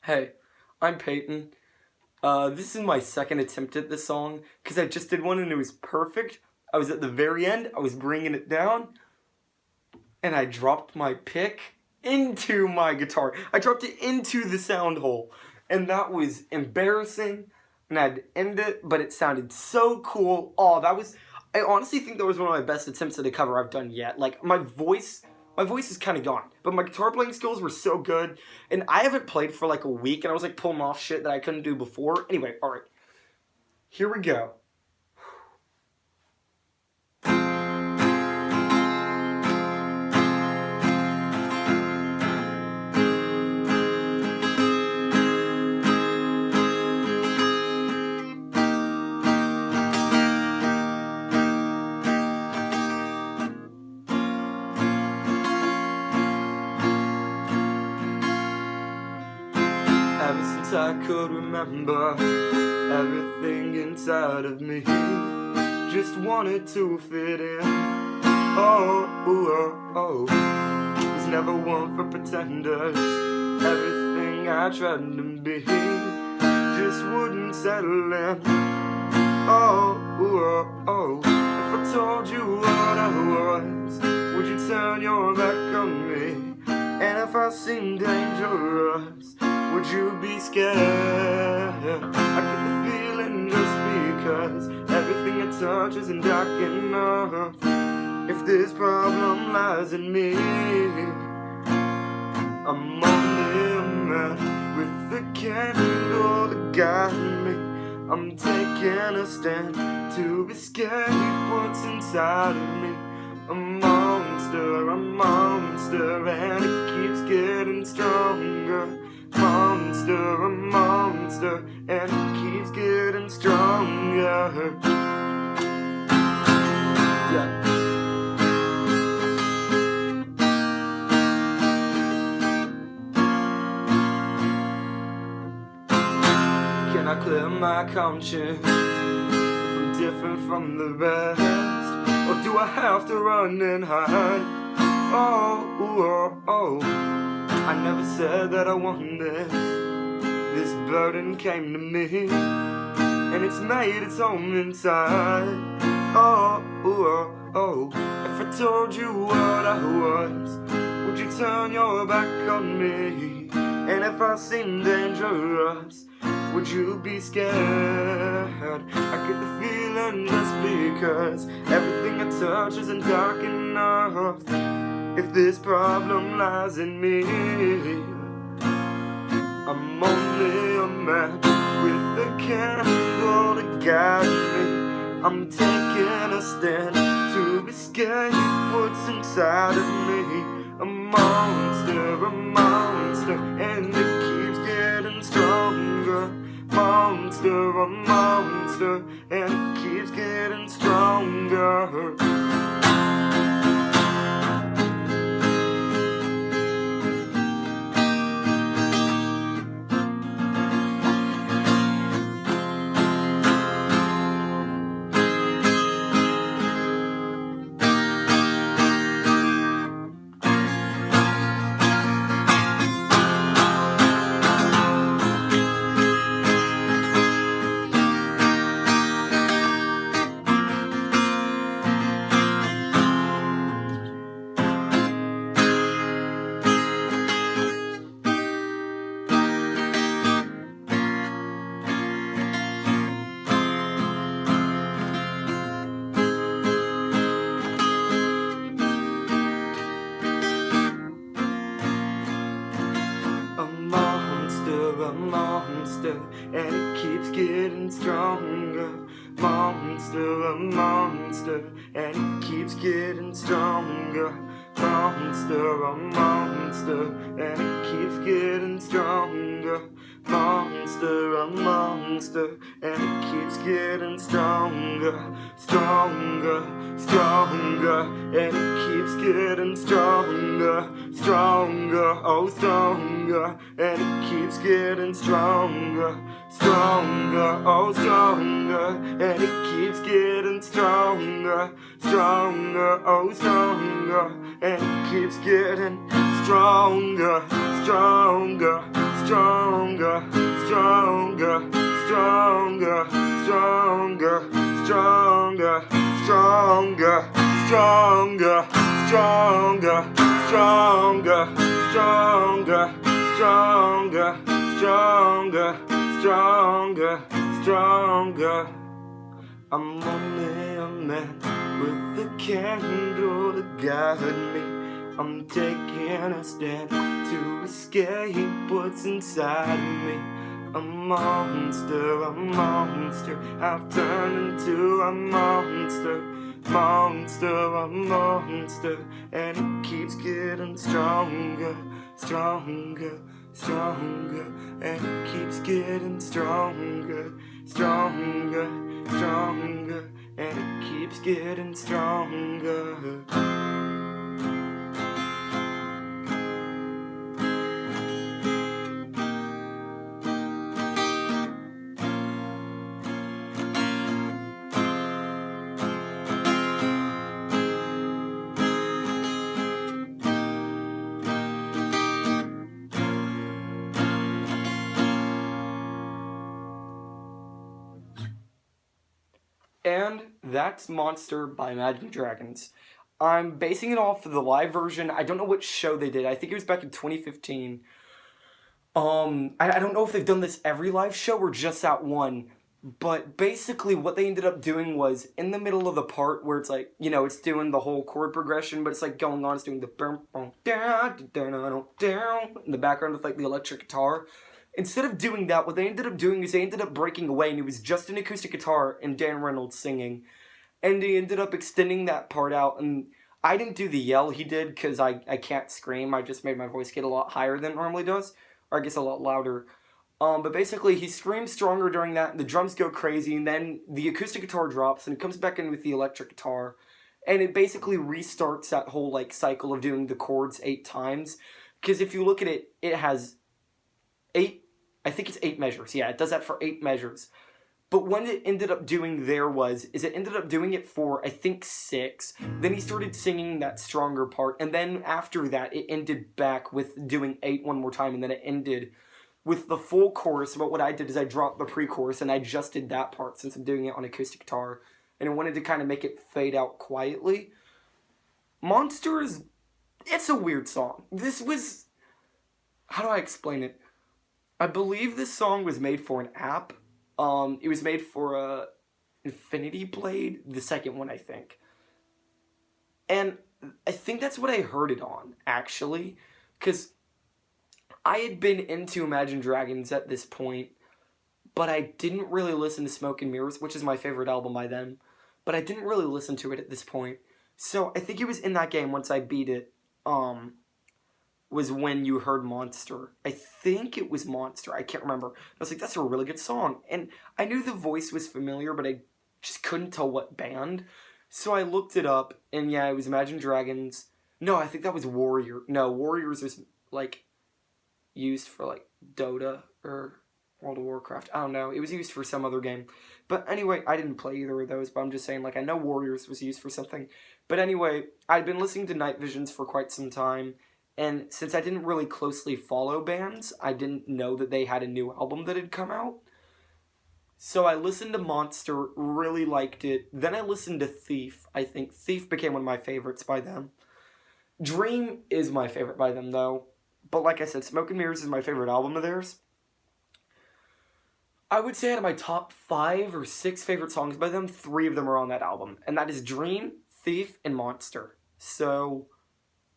Hey, I'm Payton. This is my second attempt at this song because I just did one and it was perfect. I was at the very end, I was bringing it down, and I dropped my pick into my guitar. I dropped it into the sound hole, and that was embarrassing. And I'd end it, but it sounded so cool. I honestly think that was one of my best attempts at a cover I've done yet. Like, my voice is kind of gone, but my guitar playing skills were so good, and I haven't played for like a week, and I was like pulling off shit that I couldn't do before. Anyway, alright, here we go. Ever since I could remember, everything inside of me just wanted to fit in. Was never one for pretenders. Everything I tried to be just wouldn't settle in. If I told you what I was, would you turn your back on me? And if I seemed dangerous, would you be scared? I get the feeling just because everything I touch isn't dark enough. If this problem lies in me, I'm only a man with a candle to guide me. I'm taking a stand to escape what's inside of me. A monster, and it keeps getting stronger. A monster, and it keeps getting stronger. Yeah. Can I clear my conscience if I'm different from the rest? Or do I have to run and hide? I never said that I wanted this. This burden came to me, and it's made its home inside. If I told you what I was, would you turn your back on me? And if I seemed dangerous, would you be scared? I get the feeling just because everything I touch isn't dark enough. If this problem lies in me, I'm only a man with a candle to guide me. I'm taking a stand to escape what's inside of me. A monster, and it keeps getting stronger. A monster, and it keeps getting stronger. A monster, and it keeps getting stronger. A monster, and it keeps getting stronger. A monster, and it keeps getting stronger. A monster, and it keeps getting stronger. And it keeps getting stronger. And it keeps getting stronger. And it keeps getting stronger. And it keeps getting stronger. stronger, stronger, stronger, stronger, stronger, stronger, stronger, stronger, stronger, stronger, stronger, stronger, stronger, stronger. I'm only a man with a candle to guide me. I'm taking a stand to escape what's inside of me. A monster, I've turned into a monster, a monster, and it keeps getting stronger, stronger, stronger, and it keeps getting stronger, stronger, stronger, and it keeps getting stronger. And that's Monster by Imagine Dragons. I'm basing it off of the live version. I don't know which show they did. I think it was back in 2015. I don't know if they've done this every live show or just that one. But basically what they ended up doing was, in the middle of the part where it's like, you know, it's doing the whole chord progression, but it's like going on, it's doing the in the background with like the electric guitar. Instead of doing that, what they ended up doing is they ended up breaking away, and it was just an acoustic guitar and Dan Reynolds singing. And they ended up extending that part out, and I didn't do the yell he did, because I can't scream. I just made my voice get a lot higher than it normally does, or I guess a lot louder. But basically, he screams stronger during that, and the drums go crazy, and then the acoustic guitar drops, and it comes back in with the electric guitar, and it basically restarts that whole, like, cycle of doing the chords 8 times, because if you look at it, it has 8, I think it's 8 measures, yeah, it does that for 8 measures. But what it ended up doing there is it ended up doing it for, I think, 6, then he started singing that stronger part, and then after that, it ended back with doing 8 one more time, and then it ended with the full chorus. But what I did is I dropped the pre-chorus and I just did that part since I'm doing it on acoustic guitar, and I wanted to kind of make it fade out quietly. Monster it's a weird song. This was, how do I explain it? I believe this song was made for an app. It was made for Infinity Blade, the second one, I think. And I think that's what I heard it on, actually, because I had been into Imagine Dragons at this point, but I didn't really listen to Smoke and Mirrors, which is my favorite album by them, but I didn't really listen to it at this point. So I think it was in that game, once I beat it, was when you heard Monster. I think it was Monster, I can't remember. I was like, that's a really good song, and I knew the voice was familiar, but I just couldn't tell what band. So I looked it up, and yeah, it was Imagine Dragons. No, I think that was Warrior. No, Warriors was, like, used for, like, Dota or World of Warcraft. I don't know. It was used for some other game. But anyway, I didn't play either of those, but I'm just saying, like, I know Warriors was used for something. But anyway, I'd been listening to Night Visions for quite some time, and since I didn't really closely follow bands, I didn't know that they had a new album that had come out. So I listened to Monster, really liked it. Then I listened to Thief. I think Thief became one of my favorites by them. Dream is my favorite by them, though. But like I said, Smoke and Mirrors is my favorite album of theirs. I would say out of my top 5 or 6 favorite songs by them, 3 of them are on that album. And that is Dream, Thief, and Monster. So,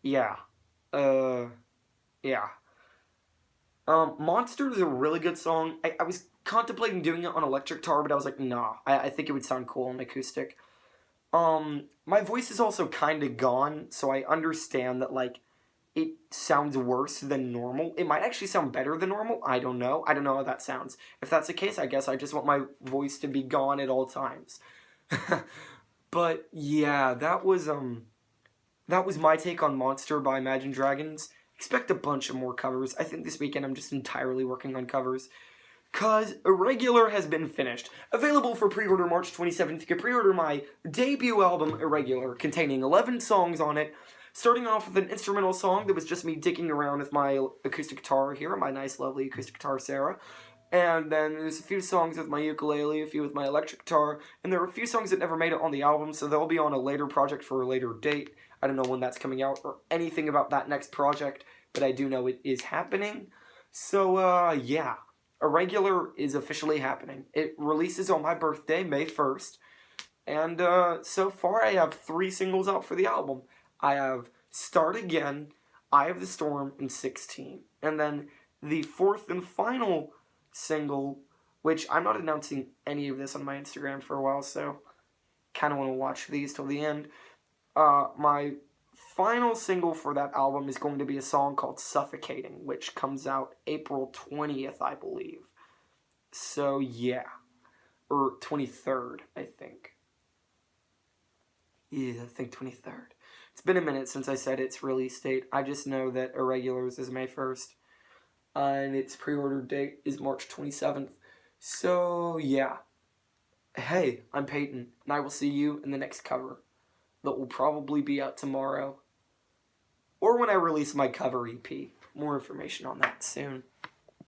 yeah. Yeah. Monster is a really good song. I was contemplating doing it on electric guitar, but I was like, nah. I think it would sound cool on acoustic. My voice is also kind of gone, so I understand that, like, it sounds worse than normal. It might actually sound better than normal. I don't know. I don't know how that sounds. If that's the case, I guess I just want my voice to be gone at all times. But yeah, that was my take on Monster by Imagine Dragons. Expect a bunch of more covers. I think this weekend I'm just entirely working on covers. Cause Irregular has been finished. Available for pre-order March 27th. You can pre-order my debut album, Irregular, containing 11 songs on it. Starting off with an instrumental song that was just me digging around with my acoustic guitar here, my nice, lovely acoustic guitar, Sarah. And then there's a few songs with my ukulele, a few with my electric guitar, and there are a few songs that never made it on the album, so they'll be on a later project for a later date. I don't know when that's coming out or anything about that next project, but I do know it is happening. So, yeah. Irregular is officially happening. It releases on my birthday, May 1st. And so far I have 3 singles out for the album. I have Start Again, Eye of the Storm, and 16. And then the 4th and final single, which I'm not announcing any of this on my Instagram for a while, so kind of want to watch these till the end. My final single for that album is going to be a song called Suffocating, which comes out April 20th, I believe. So, yeah. Or 23rd, I think. Yeah, I think 23rd. It's been a minute since I said its release date. I just know that Irregulars is May 1st. And its pre-order date is March 27th. So, yeah. Hey, I'm Payton, and I will see you in the next cover. That will probably be out tomorrow. Or when I release my cover EP. More information on that soon.